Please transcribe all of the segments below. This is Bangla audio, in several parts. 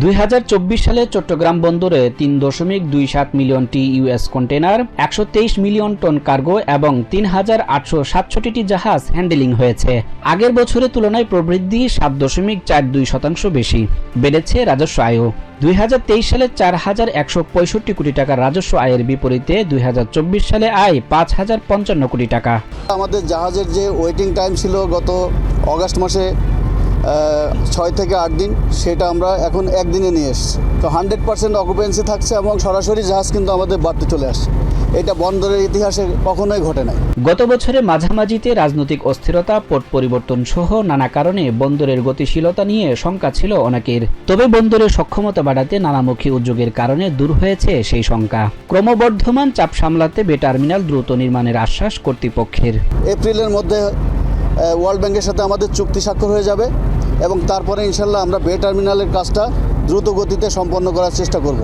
2024 সালে চট্টগ্রাম বন্দরে 3.27 মিলিয়ন টি US container, 123 million ton cargo এবং 3,867টি জাহাজ হ্যান্ডেলিং হয়েছে। আগের বছরের তুলনায় প্রবৃদ্ধি 7.42% বেশি। বেড়েছে রাজস্ব আয়ও। 2023 সালে 4,165 কোটি টাকা রাজস্ব আয়ের বিপরীতে 2024 সালে আয় 5,055 কোটি টাকা। আমাদের জাহাজের যে ওয়েটিং টাইম ছিল গত অগাস্ট মাসে 6 থেকে 8 দিন, সেটা আমরা এখন একদিনে নিয়ে এসেছি। তো 100% অকুপেন্সি থাকছে এবং সরাসরি জাহাজ কিন্তু আমাদের বাড়তে চলে আসছে। এটা বন্দরের ইতিহাসে কখনোই ঘটে নাই। গত বছরে মাঝামাঝিতে রাজনৈতিক অস্থিরতা, পট পরিবর্তন সহ নানা কারণে বন্দরের গতিশীলতা নিয়ে শঙ্কা ছিল অনেকের। তবে বন্দরের সক্ষমতা বাড়াতে নানামুখী উদ্যোগের কারণে দূর হয়েছে সেই শঙ্কা। ক্রমবর্ধমান চাপ সামলাতে বে টার্মিনাল দ্রুত নির্মাণের আশ্বাস কর্তৃপক্ষের। এপ্রিলের মধ্যে ওয়ার্ল্ড ব্যাংকের সাথে আমাদের চুক্তি স্বাক্ষর হয়ে যাবে এবং তারপরে ইনশাল্লাহ আমরা বে টার্মিনালের কাজটা দ্রুত গতিতে সম্পন্ন করার চেষ্টা করব,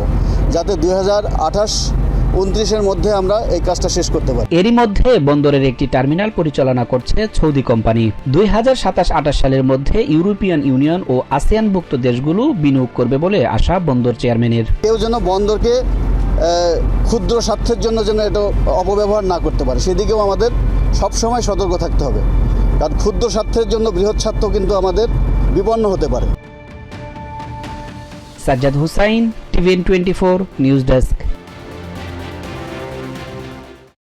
যাতে 2028-29-এর মধ্যে আমরা এই কাজটা শেষ করতে পারি। এরই মধ্যে বন্দরের একটি টার্মিনাল পরিচালনা করছে সৌদি কোম্পানি। 2027-28 সালের মধ্যে ইউরোপিয়ান ইউনিয়ন ও আসিয়ানভুক্ত দেশগুলো বিনিয়োগ করবে বলে আশা বন্দর চেয়ারম্যানের। কেউ যেন বন্দরকে ক্ষুদ্র স্বার্থের জন্য যেন এটা অপব্যবহার না করতে পারে, সেদিকেও আমাদের সবসময় সতর্ক থাকতে হবে। কারণ ক্ষুদ্র স্বার্থের জন্য বৃহৎ স্বার্থ কিন্তু আমাদের বিপন্ন হতে পারে। Sajjad Hussain, TVN24 news desk.